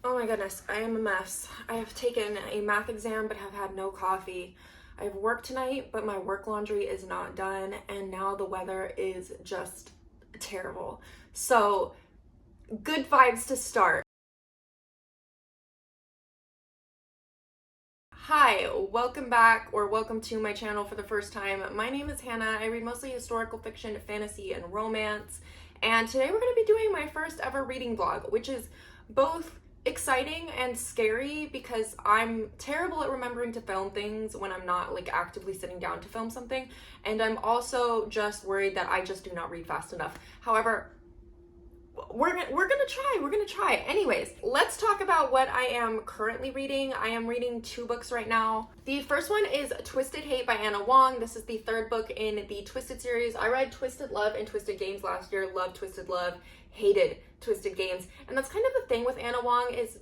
Oh my goodness, I am a mess. I have taken a math exam but have had no coffee. I have work tonight, but my work laundry is not done, and now the weather is just terrible. So, good vibes to start. Hi, welcome back or welcome to my channel for the first time. My name is Hannah. I read mostly historical fiction, fantasy, and romance. And today we're going to be doing my first ever reading vlog, which is both exciting and scary because I'm terrible at remembering to film things when I'm not like actively sitting down to film something. And I'm also just worried that I just do not read fast enough. However, we're gonna try. Anyways, let's talk about what I am currently reading. I am reading two books right now. The first one is Twisted Hate by Ana Huang. This is the third book in the Twisted series. I read Twisted Love and Twisted Games last year. Loved Twisted Love, hated Twisted Games. And that's kind of the thing with Ana Huang is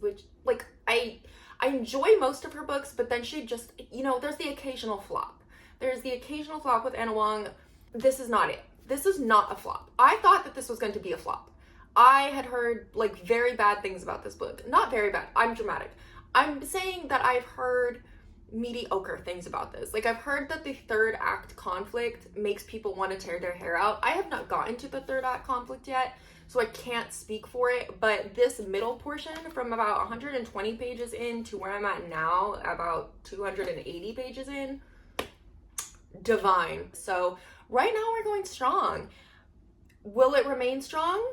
I enjoy most of her books, but then she just, there's the occasional flop. There's the occasional flop with Ana Huang. This is not it. This is not a flop. I thought that this was going to be a flop. I had heard like very bad things about this book. Not very bad. I'm dramatic. I'm saying that I've heard mediocre things about this. Like I've heard that the third act conflict makes people want to tear their hair out. I have not gotten to the third act conflict yet, so I can't speak for it, but this middle portion from about 120 pages in to where I'm at now, about 280 pages in, divine. So right now we're going strong. Will it remain strong?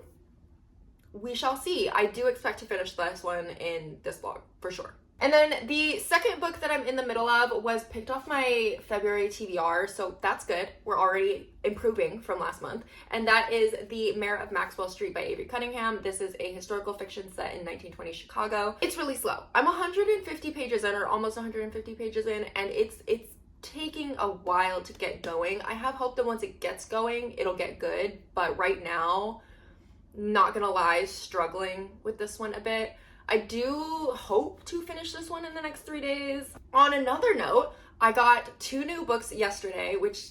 We shall see. I do expect to finish this one in this vlog, for sure. And then the second book that I'm in the middle of was picked off my February TBR, so that's good. We're already improving from last month. And that is The Mayor of Maxwell Street by Avery Cunningham. This is a historical fiction set in 1920 Chicago. It's really slow. I'm 150 pages in, or almost 150 pages in, and it's taking a while to get going. I have hope that once it gets going, it'll get good, but right now, not gonna lie, struggling with this one a bit. I do hope to finish this one in the next 3 days. On another note, I got 2 new books yesterday, which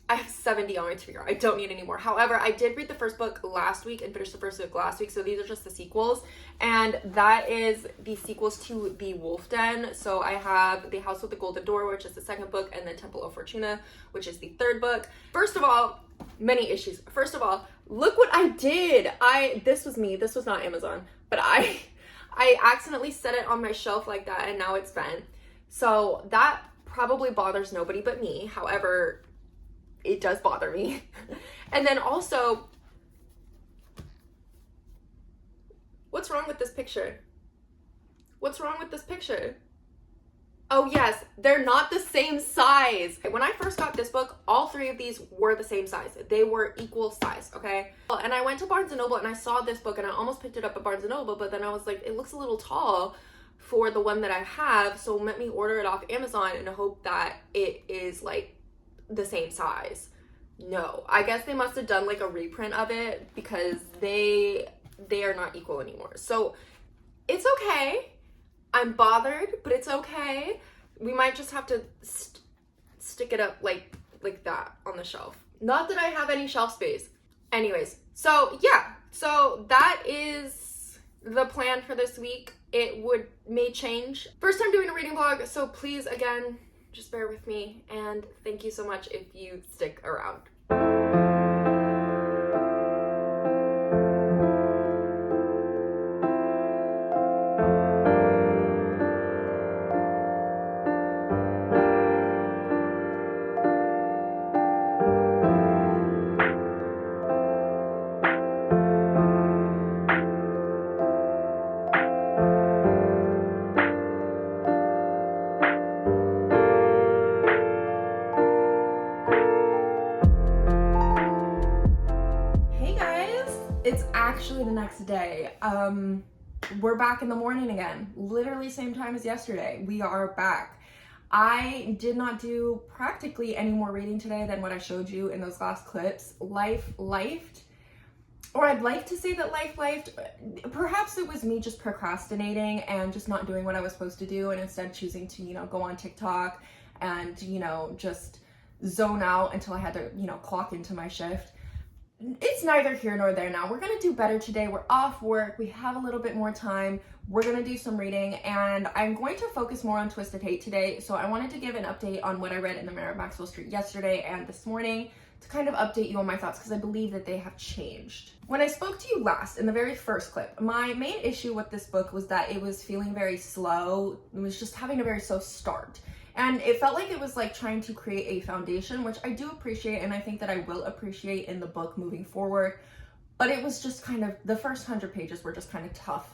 I have 70 on my TBR. I don't need any more. However, I did read the first book last week and finished the first book last week, so these are just the sequels. And that is the sequels to The Wolf Den. So I have The House with the Golden Door, which is the second book, and then Temple of Fortuna, which is the third book. First of all, many issues. First of all, look what I did. This was me. This was not Amazon, but I accidentally set it on my shelf like that, and now it's been. So that probably bothers nobody but me. However, it does bother me. And then also, what's wrong with this picture? What's wrong with this picture? Oh yes, they're not the same size. When I first got this book, all 3 of these were the same size. They were equal size, okay? And I went to Barnes & Noble and I saw this book and I almost picked it up at Barnes & Noble, but then I was like, it looks a little tall for the one that I have, so let me order it off Amazon and hope that it is like the same size. No, I guess they must have done like a reprint of it because they are not equal anymore. So it's okay. I'm bothered, but it's okay. We might just have to stick it up like that on the shelf. Not that I have any shelf space. Anyways, so yeah, so that is the plan for this week. It may change. First time doing a reading vlog, so please, again, just bear with me, and thank you so much if you stick around. It's actually the next day. We're back in the morning again. Literally same time as yesterday. We are back. I did not do practically any more reading today than what I showed you in those last clips. Life lifed. Or I'd like to say that life lifed. Perhaps it was me just procrastinating and just not doing what I was supposed to do and instead choosing to, go on TikTok and, just zone out until I had to, clock into my shift. it's neither here nor there now. We're gonna do better today. We're off work. We have a little bit more time. We're gonna do some reading, and I'm going to focus more on Twisted Hate today. So I wanted to give an update on what I read in the Mayor of Maxwell Street yesterday and this morning to kind of update you on my thoughts, because I believe that they have changed. When I spoke to you last in the very first clip, my main issue with this book was that it was feeling very slow. It was just having a very slow start. And it felt like it was like trying to create a foundation, which I do appreciate, and I think that I will appreciate in the book moving forward. But it was just kind of, the first 100 pages were just kind of tough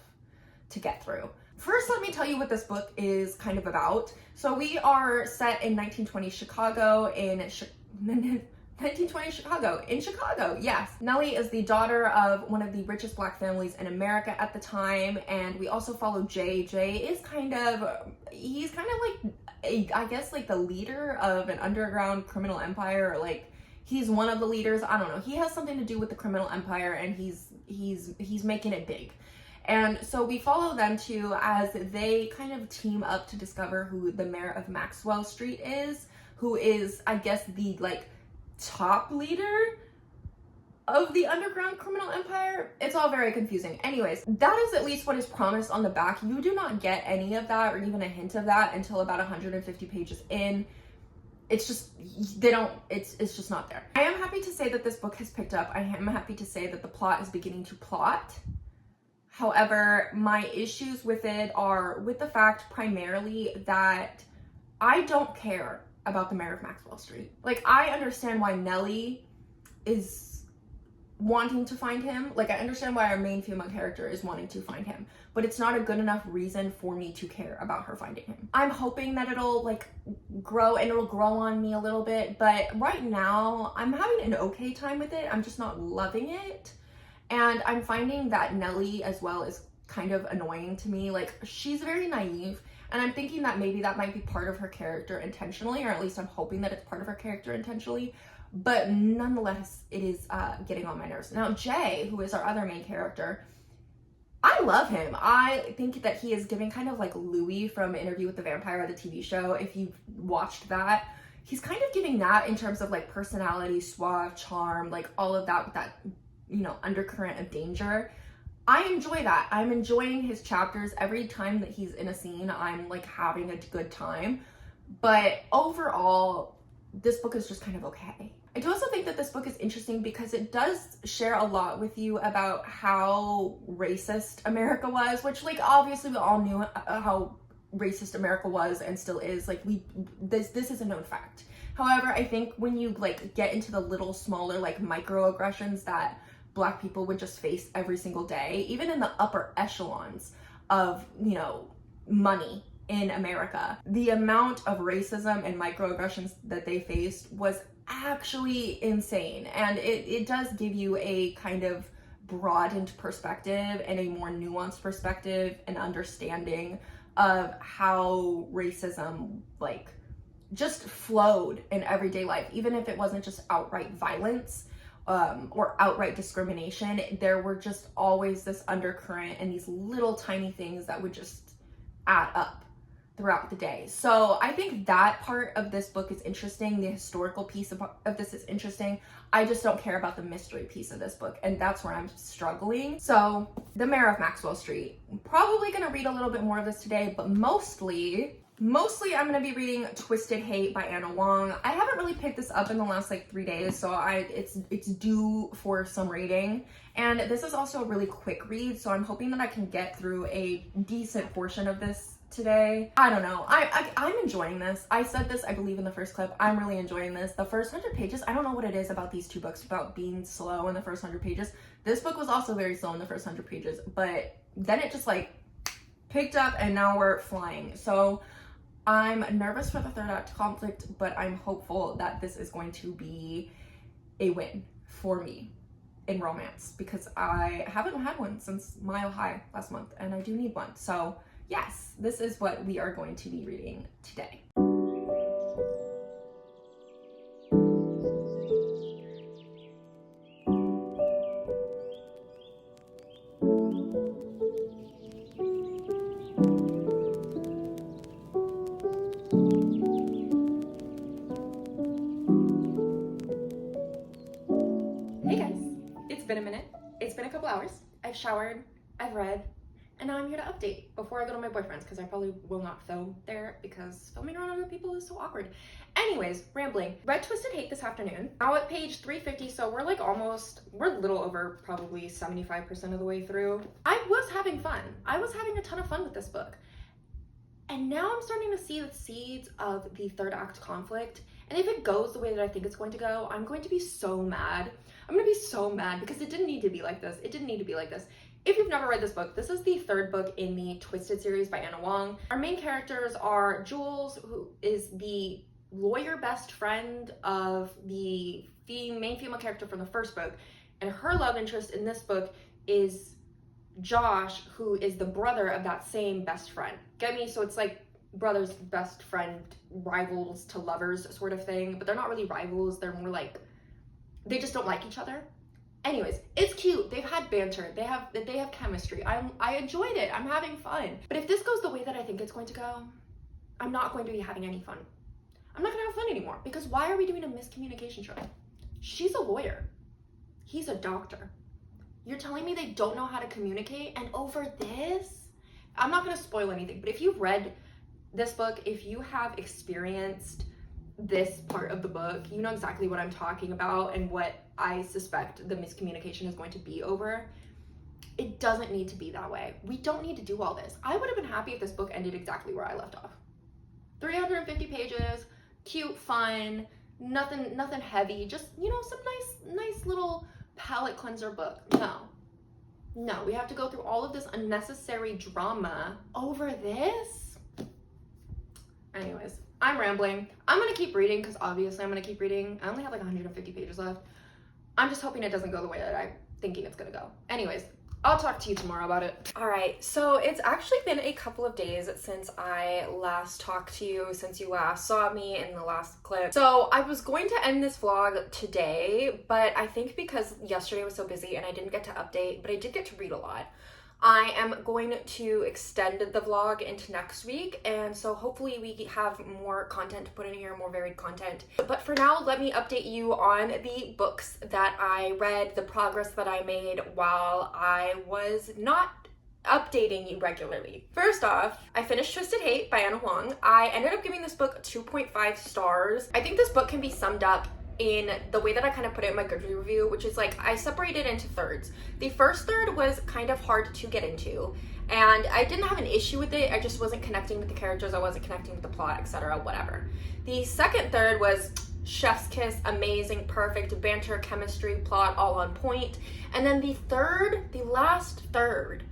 to get through. First, let me tell you what this book is kind of about. So we are set in 1920 Chicago, in 1920 Chicago, in Chicago, yes. Nellie is the daughter of one of the richest Black families in America at the time, and we also follow Jay. Jay is he's kind of like, I guess like the leader of an underground criminal empire, or like he's one of the leaders. I don't know. He has something to do with the criminal empire, and he's making it big. And so we follow them too as they kind of team up to discover who the Mayor of Maxwell Street is, who is, I guess, the like top leader of the underground criminal empire. It's all very confusing. Anyways, that is at least what is promised on the back. You do not get any of that or even a hint of that until about 150 pages in. It's just, it's just not there. I am happy to say that this book has picked up. I am happy to say that the plot is beginning to plot. However, my issues with it are with the fact primarily that I don't care about the Mayor of Maxwell Street. Like, I understand why Nellie is wanting to find him. Like, I understand why our main female character is wanting to find him, but it's not a good enough reason for me to care about her finding him. I'm hoping that it'll like grow, and it'll grow on me a little bit, but right now I'm having an okay time with it. I'm just not loving it. And I'm finding that Nellie as well is kind of annoying to me. Like, she's very naive, and I'm thinking that maybe that might be part of her character intentionally, or at least I'm hoping that it's part of her character intentionally. But nonetheless, it is getting on my nerves. Now, Jay, who is our other main character, I love him. I think that he is giving kind of like Louis from Interview with the Vampire, the TV show. If you've watched that, he's kind of giving that in terms of like personality, suave, charm, like all of that with that, you know, undercurrent of danger. I enjoy that. I'm enjoying his chapters. Every time that he's in a scene, I'm like having a good time. But overall, this book is just kind of okay. I do also think that this book is interesting because it does share a lot with you about how racist America was, which, like, obviously we all knew how racist America was and still is. Like, this is a known fact. However, I think when you like get into the little smaller like microaggressions that Black people would just face every single day, even in the upper echelons of, you know, money in America, the amount of racism and microaggressions that they faced was actually insane. And it does give you a kind of broadened perspective and a more nuanced perspective and understanding of how racism like just flowed in everyday life. Even if it wasn't just outright violence or outright discrimination, there were just always this undercurrent and these little tiny things that would just add up throughout the day. So I think that part of this book is interesting. The historical piece of this is interesting. I just don't care about the mystery piece of this book, and that's where I'm struggling. So the Mayor of Maxwell Street, probably gonna read a little bit more of this today, but mostly I'm gonna be reading Twisted Hate by Ana Huang. I haven't really picked this up in the last like 3 days, so it's due for some reading. And this is also a really quick read, so I'm hoping that I can get through a decent portion of this today. I don't know. I'm enjoying this. I said this, I believe, in the first clip. I'm really enjoying this. The first 100 pages, I don't know what it is about these two books about being slow in the first 100 pages. This book was also very slow in the first 100 pages, but then it just like picked up and now we're flying. So I'm nervous for the third act conflict, but I'm hopeful that this is going to be a win for me in romance, because I haven't had one since Mile High last month and I do need one. So yes, this is what we are going to be reading today. Hey guys, I've showered, I've read, and now I'm here to update before I go to my boyfriend's, because I probably will not film there because filming around other people is so awkward. Anyways, rambling. Read Twisted Hate this afternoon. Now at page 350, so we're a little over probably 75% of the way through. I was having fun. I was having a ton of fun with this book. And now I'm starting to see the seeds of the third act conflict. And if it goes the way that I think it's going to go, I'm going to be so mad. I'm going to be so mad because it didn't need to be like this. It didn't need to be like this. If you've never read this book, this is the third book in the Twisted series by Ana Huang. Our main characters are Jules, who is the lawyer best friend of the main female character from the first book, and her love interest in this book is Josh, who is the brother of that same best friend. Get me? So it's like brothers, best friend, rivals to lovers sort of thing, but they're not really rivals. They're more like, they just don't like each other. Anyways, it's cute. They've had banter. They have chemistry. I enjoyed it. I'm having fun. But if this goes the way that I think it's going to go, I'm not going to be having any fun. I'm not gonna have fun anymore, because why are we doing a miscommunication show? She's a lawyer. He's a doctor. You're telling me they don't know how to communicate, and over this? I'm not gonna spoil anything, but if you've read this book, if you have experienced this part of the book, you know exactly what I'm talking about and what I suspect the miscommunication is going to be over. It doesn't need to be that way. We don't need to do all this. I would have been happy if this book ended exactly where I left off. 350 pages, cute, fun, nothing heavy, just, you know, some nice little palate cleanser book. No, we have to go through all of this unnecessary drama over this. Anyways, I'm rambling. I'm gonna keep reading, because obviously I'm gonna keep reading. I only have like 150 pages left. I'm just hoping it doesn't go the way that I'm thinking it's gonna go. Anyways, I'll talk to you tomorrow about it. All right, so it's actually been a couple of days since I last talked to you, since you last saw me in the last clip. So I was going to end this vlog today, but I think because yesterday was so busy and I didn't get to update, but I did get to read a lot, I am going to extend the vlog into next week, and so hopefully we have more content to put in here, more varied content. But for now, let me update you on the books that I read, the progress that I made while I was not updating you regularly. First off, I finished Twisted Hate by Ana Huang. I ended up giving this book 2.5 stars. I think this book can be summed up in the way that I kind of put it in my Goodreads review, which is like I separated into thirds. The first third was kind of hard to get into, and I didn't have an issue with it. I just wasn't connecting with the characters, I wasn't connecting with the plot, etc., whatever. The second third was chef's kiss, amazing, perfect, banter, chemistry, plot, all on point. And then the last third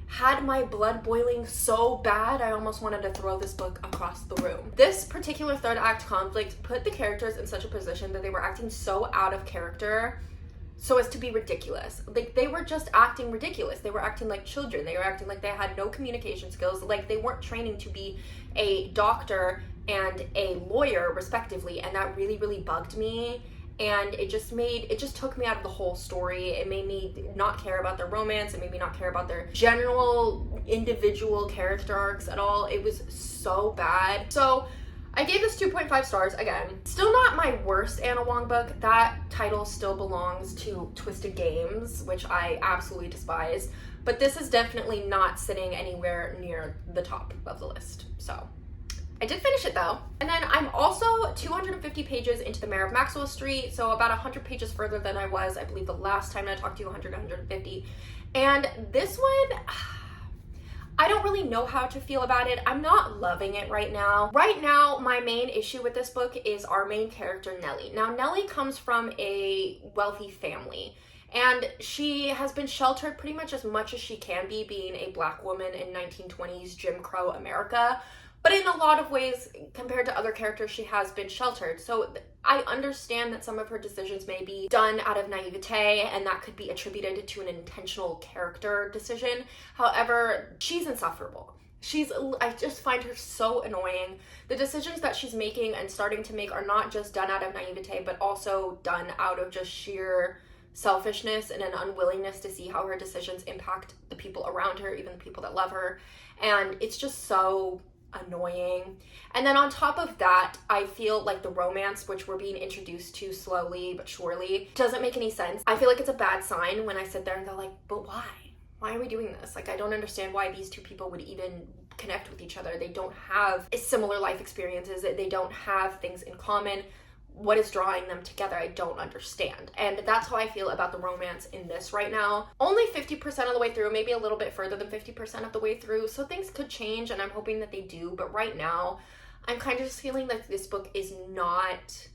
had my blood boiling so bad I almost wanted to throw this book across the room. This particular third act conflict put the characters in such a position that they were acting so out of character so as to be ridiculous. Like, they were just acting ridiculous. They were acting like children. They were acting like they had no communication skills, like they weren't training to be a doctor and a lawyer respectively, and that really, really bugged me. And it just took me out of the whole story. It made me not care about their romance. It made me not care about their general individual character arcs at all. It was so bad. So I gave this 2.5 stars. Again, still not my worst Ana Huang book. That title still belongs to Twisted Games, which I absolutely despise. But this is definitely not sitting anywhere near the top of the list. So I did finish it though. And then I'm also 250 pages into the Mayor of Maxwell Street, so about 100 pages further than I was, I believe, the last time I talked to you, 150. And this one, I don't really know how to feel about it. I'm not loving it right now. Right now, my main issue with this book is our main character, Nellie. Now, Nellie comes from a wealthy family, and she has been sheltered pretty much as she can be, being a Black woman in 1920s Jim Crow America. But in a lot of ways, compared to other characters, she has been sheltered. So I understand that some of her decisions may be done out of naivete, and that could be attributed to an intentional character decision. However, she's insufferable. I just find her so annoying. The decisions that she's making and starting to make are not just done out of naivete, but also done out of just sheer selfishness and an unwillingness to see how her decisions impact the people around her, even the people that love her. And it's just so annoying. And then on top of that, I feel like the romance, which we're being introduced to slowly but surely, doesn't make any sense. I feel like it's a bad sign when I sit there and go like, but why? why are we doing this? Like, I don't understand why these two people would even connect with each other. They don't have similar life experiences. They don't have things in common. What is drawing them together? I don't understand. And that's how I feel about the romance in this right now. Only 50% of the way through, maybe a little bit further than 50% of the way through. So things could change, and I'm hoping that they do. But right now, I'm kind of just feeling that this book is not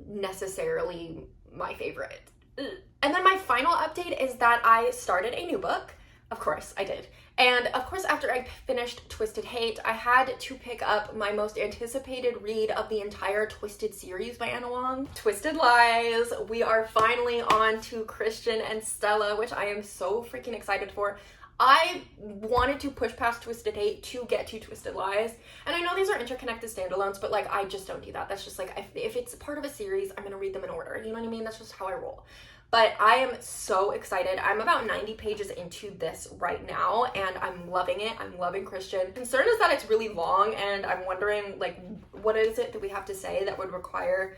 necessarily my favorite. And then my final update is that I started a new book. Of course I did. And of course, after I finished Twisted Hate, I had to pick up my most anticipated read of the entire Twisted series by Ana Huang, Twisted Lies. We are finally on to Christian and Stella, which I am so freaking excited for. I wanted to push past Twisted Hate to get to Twisted Lies. And I know these are interconnected standalones, but like, I just don't do that. That's just like, if it's part of a series, I'm gonna read them in order. You know what I mean? That's just how I roll. But I am so excited. I'm about 90 pages into this right now, and I'm loving it. I'm loving Christian. Concern is that it's really long, and I'm wondering, like, what is it that we have to say that would require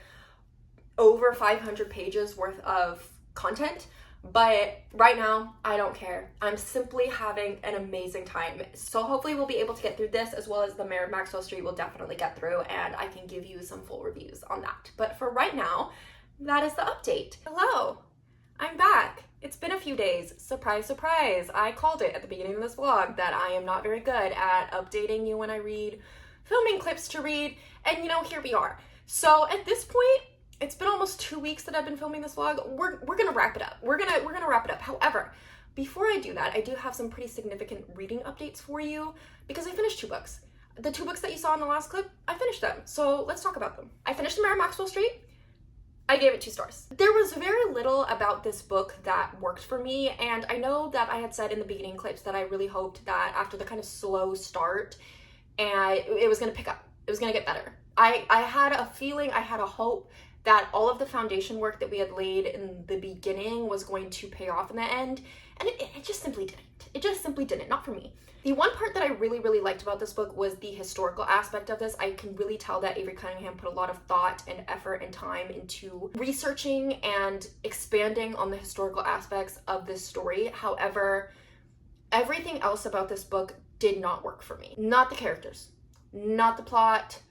over 500 pages worth of content? But right now, I don't care. I'm simply having an amazing time. So hopefully we'll be able to get through this, as well as the Mayor of Maxwell Street will definitely get through, and I can give you some full reviews on that. But for right now, that is the update. Hello, I'm back. It's been a few days. Surprise, surprise. I called it at the beginning of this vlog that I am not very good at updating you when I read, filming clips to read, and you know, here we are. So at this point, it's been almost 2 weeks that I've been filming this vlog. We're gonna wrap it up. We're gonna wrap it up. However, before I do that, I do have some pretty significant reading updates for you because I finished 2 books. The 2 books that you saw in the last clip, I finished them. So let's talk about them. I finished The Mayor of Maxwell Street. I gave it 2 stars. There was very little about this book that worked for me, and I know that I had said in the beginning clips that I really hoped that after the kind of slow start, and it was gonna pick up. It was gonna get better. I had a feeling, I had a hope that all of the foundation work that we had laid in the beginning was going to pay off in the end, and it just simply didn't. It just simply didn't, not for me. The one part that I really, really liked about this book was the historical aspect of this. I can really tell that Avery Cunningham put a lot of thought and effort and time into researching and expanding on the historical aspects of this story. However, everything else about this book did not work for me. Not the characters, not the plot,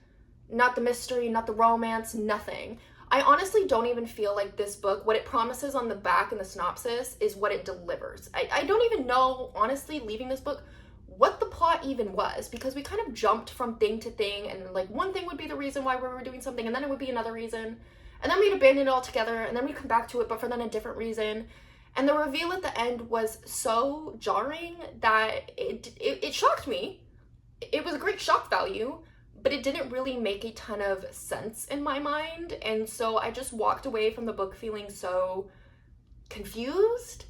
not the mystery, not the romance, nothing. I honestly don't even feel like this book, what it promises on the back in the synopsis, is what it delivers. I don't even know, honestly, leaving this book, what the plot even was, because we kind of jumped from thing to thing, and like one thing would be the reason why we were doing something, and then it would be another reason, and then we'd abandon it altogether, and then we'd come back to it, but for then a different reason. And the reveal at the end was so jarring that it shocked me. It was a great shock value, but it didn't really make a ton of sense in my mind. And so I just walked away from the book feeling so confused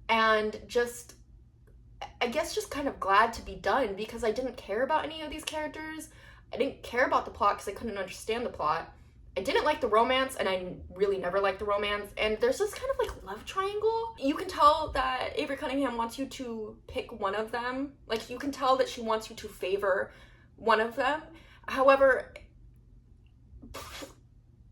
and just, I guess, just kind of glad to be done, because I didn't care about any of these characters. I didn't care about the plot because I couldn't understand the plot. I didn't like the romance, and I really never liked the romance. And there's this kind of like love triangle. You can tell that Avery Cunningham wants you to pick one of them. Like, you can tell that she wants you to favor one of them. However,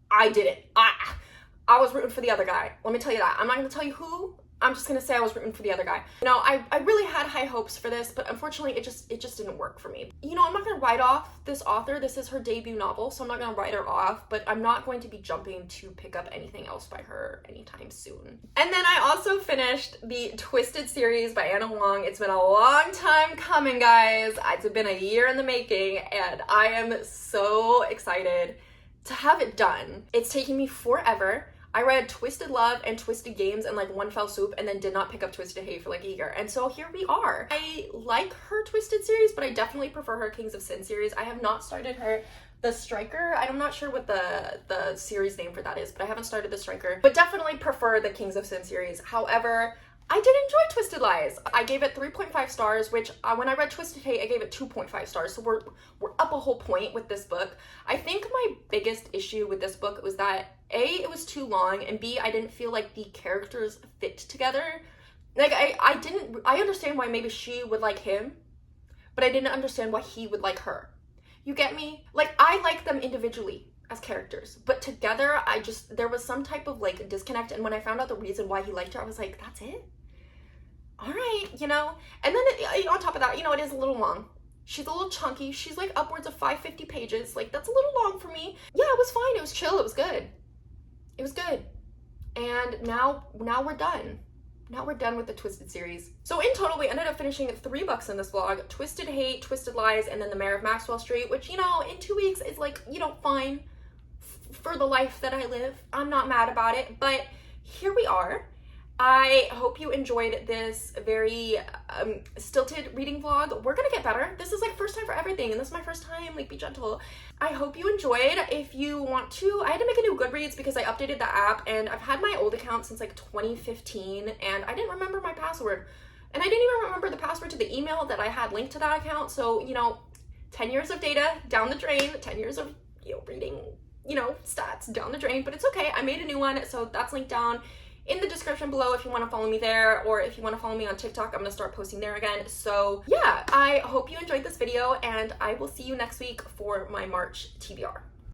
I didn't. I was rooting for the other guy. Let me tell you that. I'm not going to tell you who. I'm just going to say I was rooting for the other guy. You know, I really had high hopes for this, but unfortunately it just didn't work for me. You know, I'm not going to write off this author. This is her debut novel, so I'm not going to write her off, but I'm not going to be jumping to pick up anything else by her anytime soon. And then I also finished the Twisted series by Ana Huang. It's been a long time coming, guys. It's been a year in the making, and I am so excited to have it done. It's taking me forever. I read Twisted Love and Twisted Games in like one fell swoop, and then did not pick up Twisted Hate for like a year. And so here we are. I like her Twisted series, but I definitely prefer her Kings of Sin series. I have not started her The Striker. I'm not sure what the series name for that is, but I haven't started The Striker. But definitely prefer the Kings of Sin series. However, I did enjoy Twisted Lies. I gave it 3.5 stars, which when I read Twisted Hate, I gave it 2.5 stars. So we're up a whole point with this book. I think my biggest issue with this book was that A, it was too long, and B, I didn't feel like the characters fit together. Like, I understand why maybe she would like him, but I didn't understand why he would like her. You get me? Like, I like them individually as characters, but together, there was some type of like disconnect. And when I found out the reason why he liked her, I was like, that's it? all right, you know. And then on top of that, you know, it is a little long. She's a little chunky. She's like upwards of 550 pages. Like, that's a little long for me. Yeah, it was fine. It was chill. It was good. It was good. And now we're done. Now we're done with the Twisted series. So in total, we ended up finishing 3 books in this vlog: Twisted Hate, Twisted Lies, and then The Mayor of Maxwell Street, which, you know, in 2 weeks is like, you know, fine for the life that I live. I'm not mad about it, but here we are. I hope you enjoyed this very stilted reading vlog. We're gonna get better. This is like first time for everything, and this is my first time. Like, be gentle. I hope you enjoyed. If you want to, I had to make a new Goodreads because I updated the app, and I've had my old account since like 2015, and I didn't remember my password. And I didn't even remember the password to the email that I had linked to that account. So, you know, 10 years of data down the drain, 10 years of, you know, reading, you know, stats down the drain, but it's okay. I made a new one, so that's linked down in the description below if you want to follow me there, or if you want to follow me on TikTok. I'm going to start posting there again. So yeah, I hope you enjoyed this video, and I will see you next week for my March TBR.